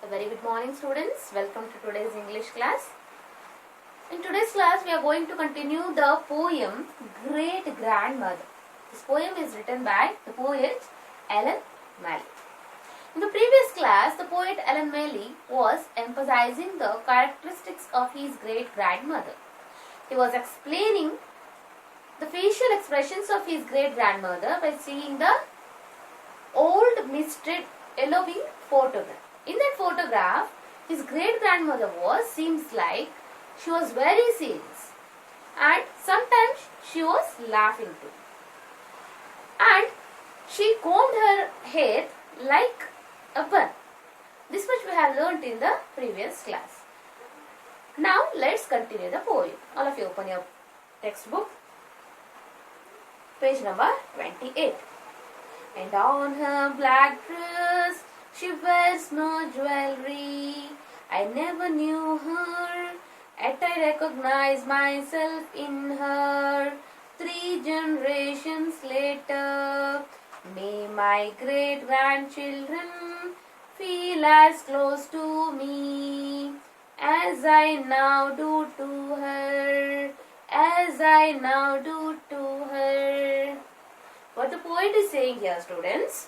Very good morning, students. Welcome to today's English class. In today's class we are going to continue the poem Great Grandmother. This poem is written by the poet Ellen Malley. In the previous class, the poet Ellen Malley was emphasizing the characteristics of his great grandmother. He was explaining the facial expressions of his great grandmother by seeing the old misted yellowing photograph. In that photograph, his great grandmother seems like she was very serious, and sometimes she was laughing too. And she combed her hair like a bun. This much we have learnt in the previous class. Now let's continue the poem. All of you open your textbook. Page number 28. And on her black dress she wears no jewelry. I never knew her, yet I recognize myself in her. 3 generations later, may my great grandchildren feel as close to me as I now do to her, as I now do to her. What the poet is saying here, students?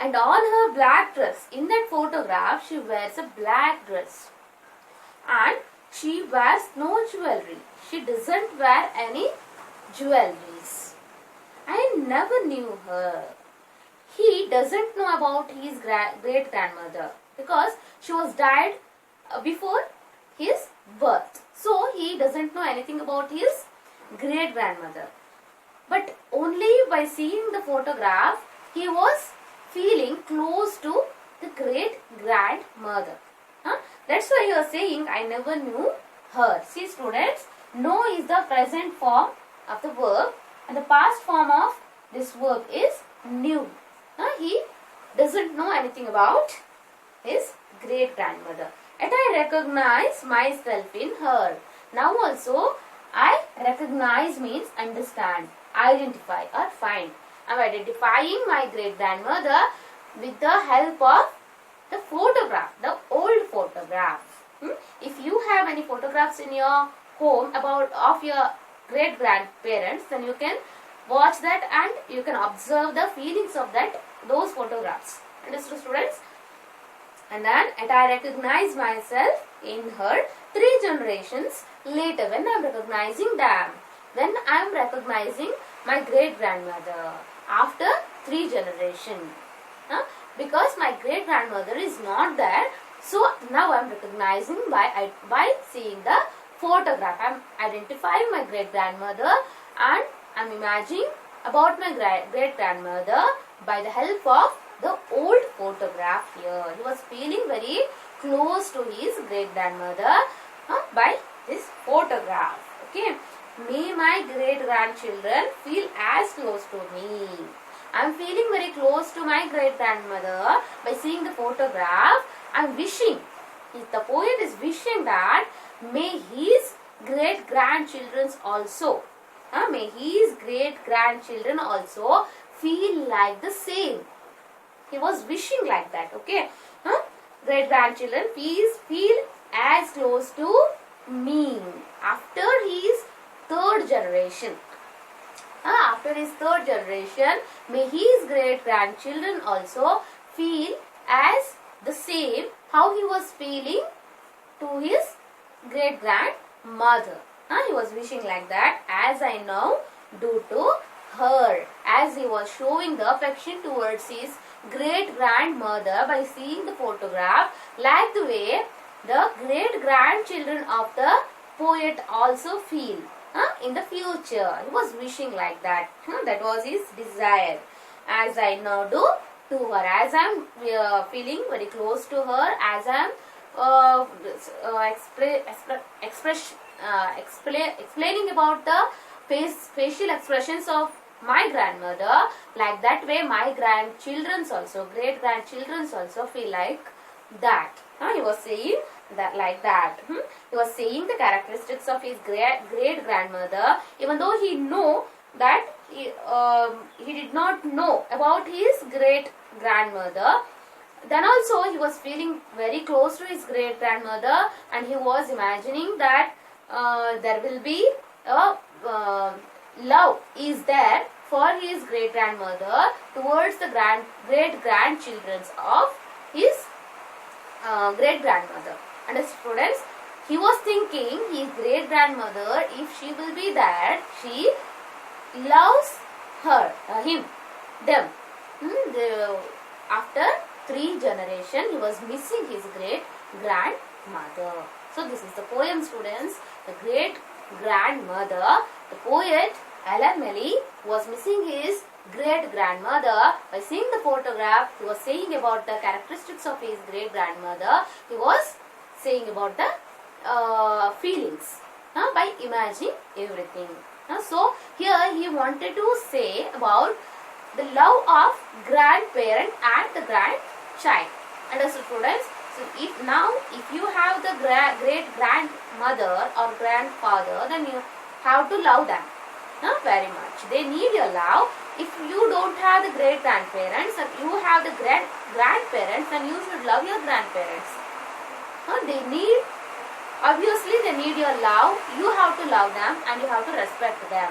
And on her black dress, in that photograph, she wears a black dress. And she wears no jewelry. She doesn't wear any jewelries. I never knew her. He doesn't know about his great grandmother because she was died before his birth. So he doesn't know anything about his great grandmother. But only by seeing the photograph, he was feeling close to the great grandmother. That's why you are saying, I never knew her. See, students, know is the present form of the verb and the past form of this verb is knew. He doesn't know anything about his great grandmother. Yet I recognize myself in her. Now also, I recognize means understand, identify or find. I am identifying my great grandmother with the help of the photograph, the old photograph. If you have any photographs in your home of your great grandparents, then you can watch that and you can observe the feelings of those photographs. Understood, students? And then I recognize myself in her 3 generations later. When I am recognizing them, then I am recognizing my great grandmother after 3 generations. Because my great grandmother is not there, so now I am recognizing by seeing the photograph. I am identifying my great grandmother and I am imagining about my great grandmother by the help of the old photograph here. He was feeling very close to his great grandmother by this photograph. Okay. May my great grandchildren feel as close to me. I am feeling very close to my great grandmother by seeing the photograph. I am wishing, the poet is wishing that may his great grandchildren also, may his great grandchildren also feel like the same. He was wishing like that. Okay. Great grandchildren feel as close to me after his 3rd generation. After his 3rd generation, may his great grandchildren also feel as the same how he was feeling to his great grandmother. He was wishing like that, as I now do to her, as he was showing the affection towards his great grandmother by seeing the photograph, like the way the great grandchildren of the poet also feel in the future. He was wishing like that. That was his desire. As I now do to her, as I am feeling very close to her, as I am explaining about the facial expressions of my grandmother, like that way my grandchildren also, great grandchildren also feel like that. He was saying that like that. He was saying the characteristics of his great grandmother, even though he knew that he did not know about his great grandmother. then also he was feeling very close to his great grandmother, and he was imagining that there will be a love is there for his great grandmother towards the great grandchildren of his great grandmother. And as students, he was thinking his great grandmother, if she will be there, she loves them. After 3 generations, he was missing his great grandmother. So this is the poem, students. The great grandmother. The poet L.M. was missing his great grandmother. By seeing the photograph, he was saying about the characteristics of his great grandmother. He was saying about the feelings by imagining everything. So here he wanted to say about the love of grandparent and the grandchild. Understood, students? So if you have the great grandmother or grandfather, then you have to love them very much. They need your love. If you don't have the great grandparents and you have the grandparents, then you should love your grandparents. Obviously they need your love. You have to love them and you have to respect them.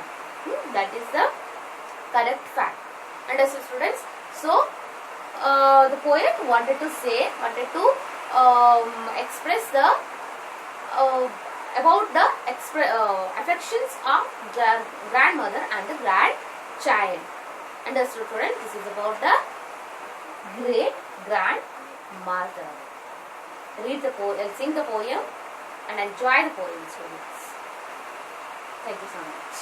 That is the correct fact. Understood, students? So the poet wanted to express the about the affections of grandmother and the grandchild. Understood, students? This is about the great grandmother. Read the poem, sing the poem, and enjoy the poem, students. Thank you so much.